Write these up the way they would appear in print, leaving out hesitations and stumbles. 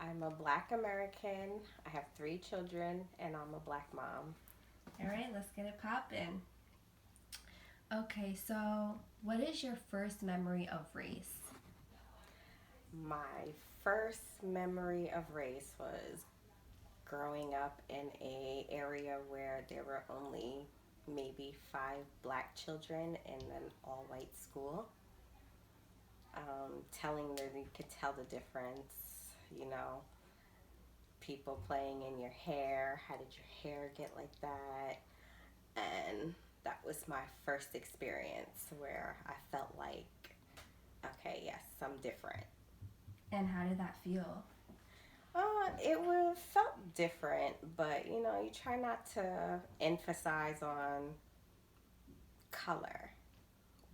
I'm a Black American. I have three children, and I'm a Black mom. All right, let's get it popping. Okay, so what is your first memory of race? My first memory of race was growing up in a area where there were only maybe five Black children in an all-white school. Telling them you could tell the difference. You know, people playing in your hair. How did your hair get like that? And that was my first experience where I felt like, okay, yes, I'm different. And how did that feel? Felt different, but you try not to emphasize on color.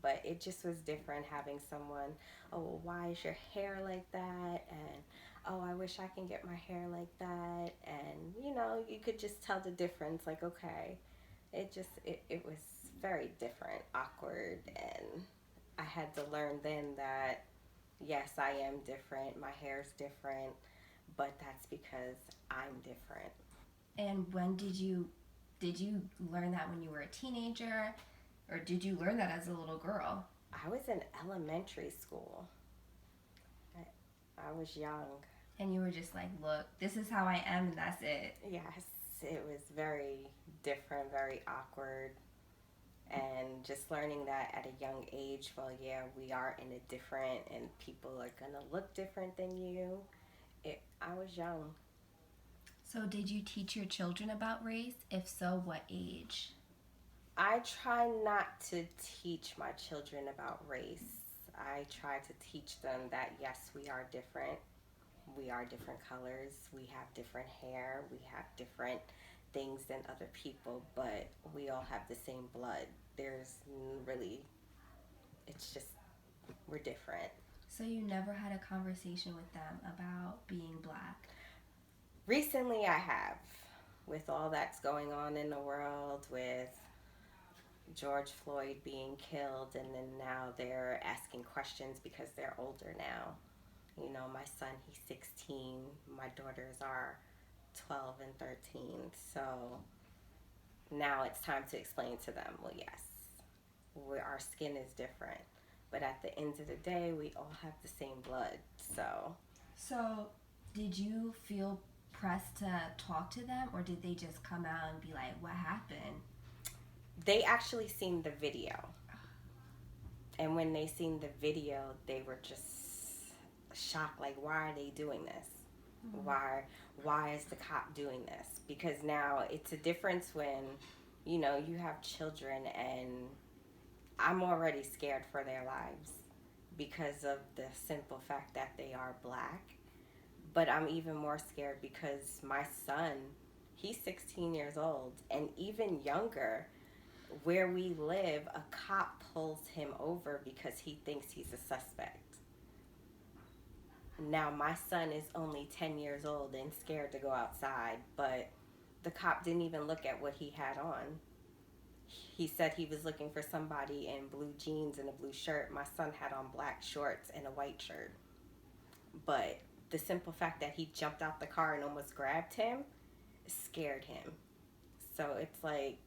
But it just was different having someone, oh, well, why is your hair like that? And oh, I wish I can get my hair like that. And you could just tell the difference. Like, okay, it was very different, awkward, and I had to learn then that yes, I am different. My hair's different, but that's because I'm different. And when did you learn that when you were a teenager or did you learn that as a little girl? I was in elementary school. I was young. And you were just like, "Look, this is how I am and that's it." Yes, it was very different, very awkward, and just learning that at a young age. Well, yeah, we are in a different, and people are gonna look different than you. I was young. So did you teach your children about race? If so, what age? I try not to teach my children about race. I try to teach them that yes, we are different. We are different colors. We have different hair. We have different things than other people, but we all have the same blood. There's really, it's just, we're different. So you never had a conversation with them about being black? Recently, I have, with all that's going on in the world, with George Floyd being killed, and then now they're asking questions because they're older now. My son, he's 16. My daughters are 12 and 13. So now it's time to explain to them, well, yes, our skin is different. But at the end of the day, we all have the same blood. So So, did you feel pressed to talk to them, or did they just come out and be like, "What happened?" they actually seen the video. And when they seen the video, they were just shocked. Like, why are they doing this? Mm-hmm. Why is the cop doing this? Because now it's a difference when, you have children, and I'm already scared for their lives because of the simple fact that they are Black. But I'm even more scared because my son, he's 16 years old, and even younger, where we live, a cop pulls him over because he thinks he's a suspect. Now, my son is only 10 years old and scared to go outside, but the cop didn't even look at what he had on. He said he was looking for somebody in blue jeans and a blue shirt. My son had on black shorts and a white shirt. But the simple fact that he jumped out the car and almost grabbed him scared him. So it's like,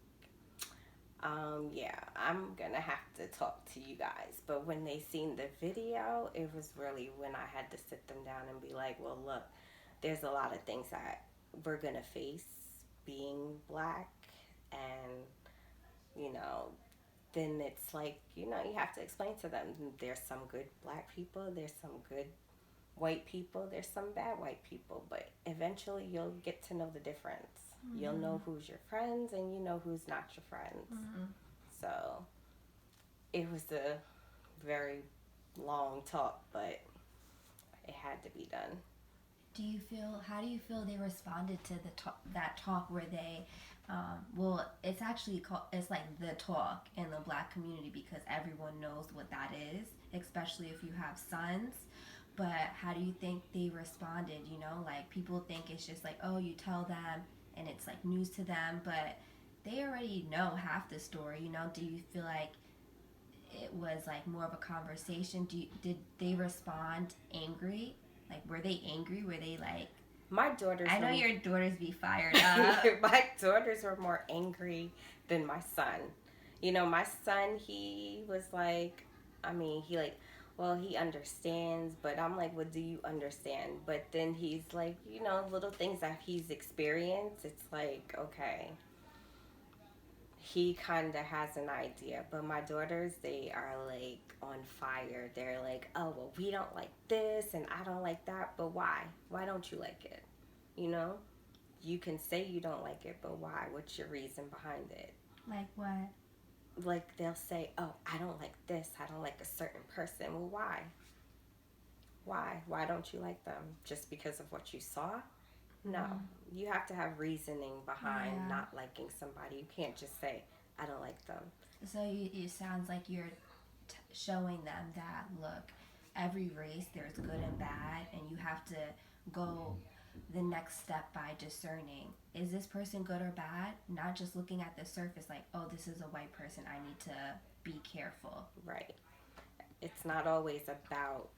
yeah, I'm gonna have to talk to you guys. But when they seen the video, it was really when I had to sit them down and be like, well, look, there's a lot of things that we're gonna face being Black, and you know, then it's like, you have to explain to them there's some good Black people, there's some good white people, there's some bad white people, but eventually you'll get to know the difference. You'll Mm-hmm. know who's your friends and you know who's not your friends. Mm-hmm. So it was a very long talk, but it had to be done. How do you feel they responded to that talk where they, well, it's actually called, it's like the talk in the black community because everyone knows what that is, especially if you have sons. But how do you think they responded? Like people think it's just like, oh, you tell them and it's like news to them, but they already know half the story. Do you feel like it was like more of a conversation? Did they respond angry? Like, were they angry? Were they like, My daughters I know were your daughters be fired up. my daughters were more angry than my son. You know, my son, he was like, I mean, he like, well, he understands, but I'm like, what do you understand? But then he's like, you know, little things that he's experienced. It's like, okay, he kind of has an idea. But my daughters, they are like on fire. They're like, oh, well, we don't like this and I don't like that. But why? Why don't you like it? You know? You can say you don't like it, but why? What's your reason behind it? Like what? Like they'll say, oh, I don't like this. I don't like a certain person. Well, why? Why? Why don't you like them? Just because of what you saw? No. You have to have reasoning behind not liking somebody. You can't just say, I don't like them. So it sounds like you're showing them that, look, every race there's good and bad, and you have to go the next step by discerning, is this person good or bad? Not just looking at the surface like, oh, this is a white person, I need to be careful. Right. It's not always about,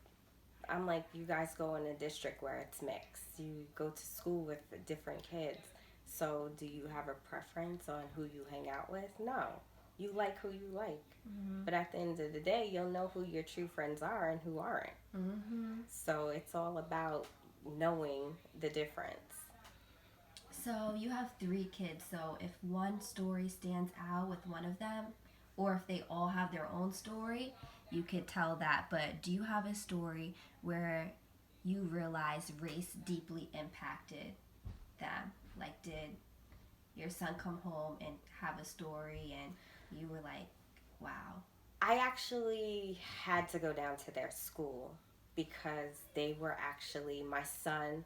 I'm like, you guys go in a district where it's mixed. You go to school with different kids. So do you have a preference on who you hang out with? No. You like who you like. Mm-hmm. But at the end of the day, you'll know who your true friends are and who aren't. Mm-hmm. So it's all about knowing the difference. So you have 3 kids. So if one story stands out with one of them, or if they all have their own story, you could tell that. But do you have a story where you realize race deeply impacted them? Like, did your son come home and have a story and you were like, wow? I actually had to go down to their school because they were actually my son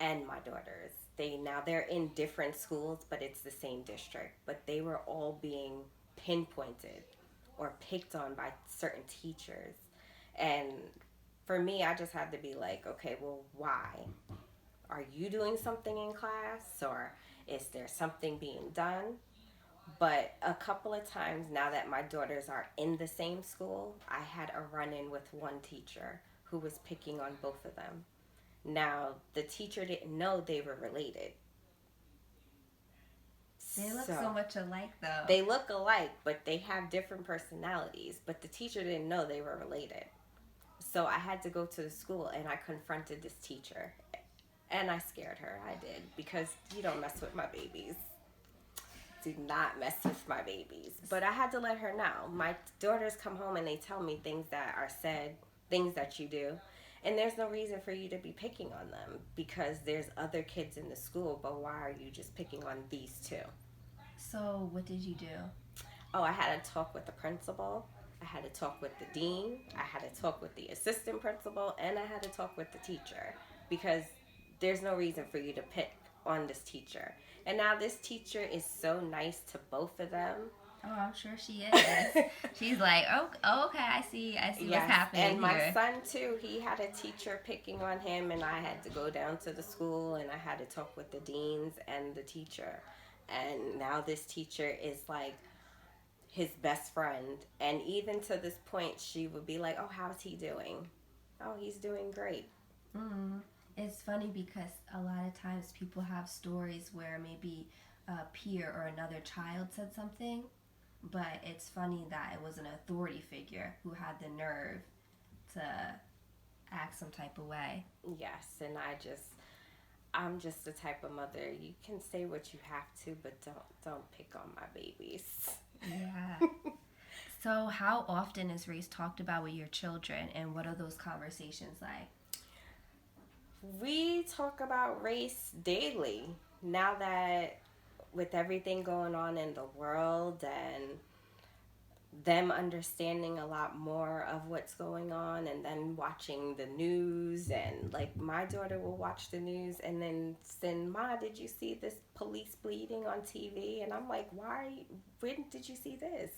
and my daughters. They're in different schools, but it's the same district. But they were all being pinpointed or picked on by certain teachers. And for me, I just had to be like, okay, well, why? Are you doing something in class, or is there something being done? But a couple of times now that my daughters are in the same school, I had a run in with one teacher who was picking on both of them. Now, the teacher didn't know they were related. They look so much alike, though. They look alike, but they have different personalities. But the teacher didn't know they were related. So I had to go to the school and I confronted this teacher. And I scared her. I did. Because you don't mess with my babies. Do not mess with my babies. But I had to let her know. My daughters come home and they tell me things that are said, things that you do. And there's no reason for you to be picking on them because there's other kids in the school, but why are you just picking on these 2? So what did you do? Oh, I had to talk with the principal. I had to talk with the dean. I had to talk with the assistant principal. And I had to talk with the teacher because there's no reason for you to pick on this teacher. And now this teacher is so nice to both of them. Oh, I'm sure she is. She's like, oh, okay, I see yes. What's happening and my here. son, too, he had a teacher picking on him, and I had to go down to the school, and I had to talk with the deans and the teacher. And now this teacher is like his best friend. And even to this point, she would be like, oh, how's he doing? Oh, he's doing great. Mm-hmm. It's funny because a lot of times people have stories where maybe a peer or another child said something, but it's funny that it was an authority figure who had the nerve to act some type of way. Yes, and I'm just the type of mother, you can say what you have to, but don't pick on my babies. Yeah. So how often is race talked about with your children, and what are those conversations like? We talk about race daily. Now that with everything going on in the world and them understanding a lot more of what's going on and then watching the news, and like my daughter will watch the news and then send, Ma, did you see this police bleeding on TV? And I'm like, when did you see this?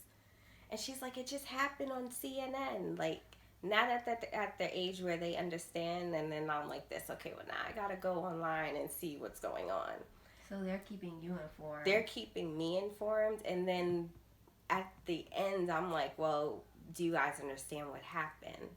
And she's like, it just happened on CNN. Like, not at the age where they understand. And then I'm like this, okay, well, now I gotta go online and see what's going on. So they're keeping you informed. They're keeping me informed. And then at the end, I'm like, well, do you guys understand what happened?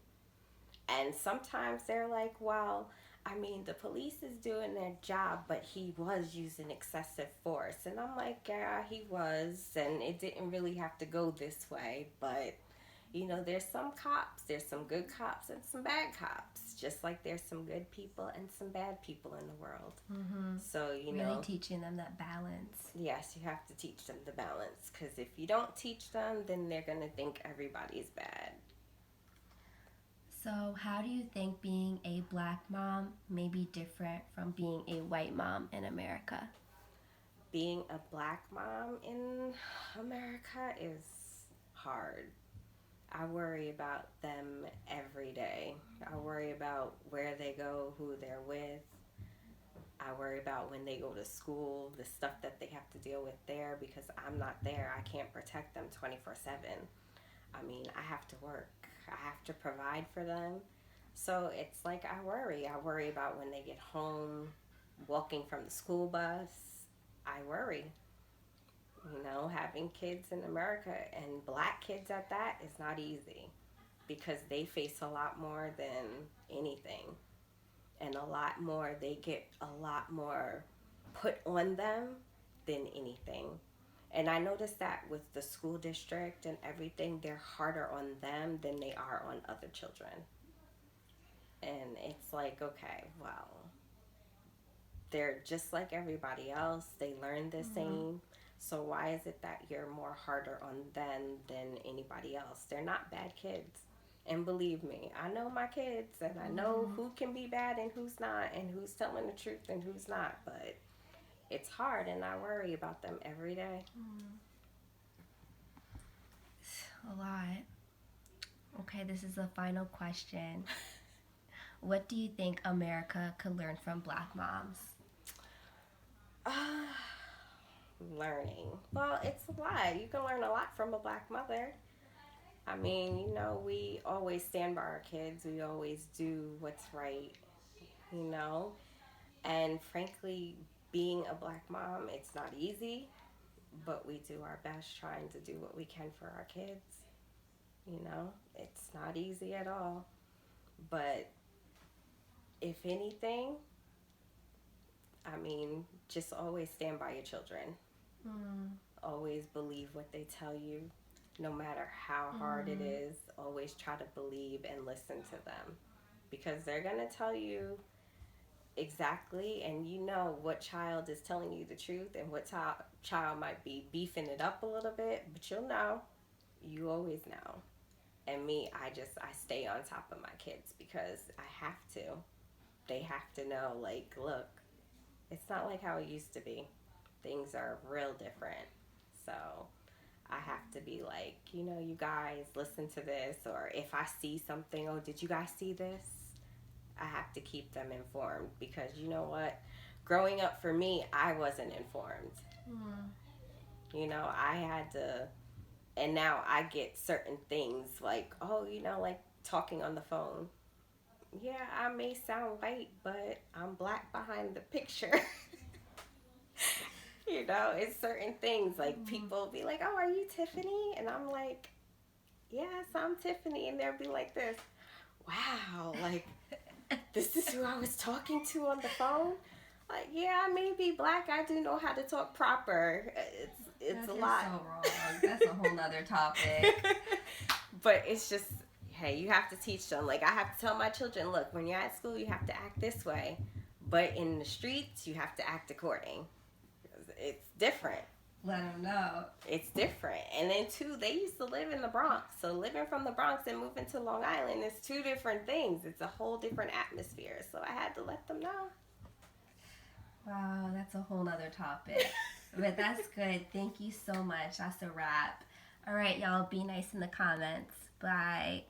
And sometimes they're like, well, I mean, the police is doing their job, but he was using excessive force. And I'm like, yeah, he was. And it didn't really have to go this way. But, there's some cops, there's some good cops and some bad cops. Just like there's some good people and some bad people in the world. Mm-hmm. So, Really teaching them that balance. yes, you have to teach them the balance. Because if you don't teach them, then they're going to think everybody's bad. So, how do you think being a black mom may be different from being a white mom in America? Being a black mom in America is hard. I worry about them every day. I worry about where they go, who they're with. I worry about when they go to school, the stuff that they have to deal with there because I'm not there. I can't protect them 24/7. I mean, I have to work. I have to provide for them. So it's like I worry. I worry about when they get home, walking from the school bus. I worry. Having kids in America and black kids at that is not easy because they face a lot more than anything. And they get a lot more put on them than anything. And I noticed that with the school district and everything, they're harder on them than they are on other children. And it's like, okay, well, they're just like everybody else. They learn the same. So why is it that you're more harder on them than anybody else? They're not bad kids. And believe me, I know my kids and I know who can be bad and who's not and who's telling the truth and who's not. But it's hard and I worry about them every day. A lot. Okay, this is the final question. What do you think America could learn from black moms? Learning. Well, it's a lot. You can learn a lot from a black mother. I mean, we always stand by our kids. We always do what's right, And frankly, being a black mom, it's not easy, but we do our best trying to do what we can for our kids. It's not easy at all. But if anything, I mean, just always stand by your children. Always believe what they tell you. No matter how hard it is, always try to believe and listen to them. Because they're going to tell you exactly, and what child is telling you the truth and what child might be beefing it up a little bit, but you'll know. You always know. And me, I stay on top of my kids because I have to. They have to know, like, look, it's not like how it used to be. Things are real different. So I have to be like, you guys listen to this, or if I see something, oh, did you guys see this? I have to keep them informed because you know what? Growing up for me, I wasn't informed. I had to, and now I get certain things like, oh, like talking on the phone. Yeah, I may sound white, but I'm black behind the picture. It's certain things like people be like, oh, are you Tiffany? And I'm like, yes, I'm Tiffany. And they'll be like this, wow, like, this is who I was talking to on the phone? Like, yeah, I may be black. I do know how to talk proper. It's a lot. So wrong. That's a whole nother topic. But it's just, hey, you have to teach them. Like, I have to tell my children, look, when you're at school, you have to act this way. But in the streets, you have to act according. It's different. Let them know. It's different. And then, too, they used to live in the Bronx. So living from the Bronx and moving to Long Island is two different things. It's a whole different atmosphere. So I had to let them know. Wow, that's a whole nother topic. But that's good. Thank you so much. That's a wrap. All right, y'all, be nice in the comments. Bye.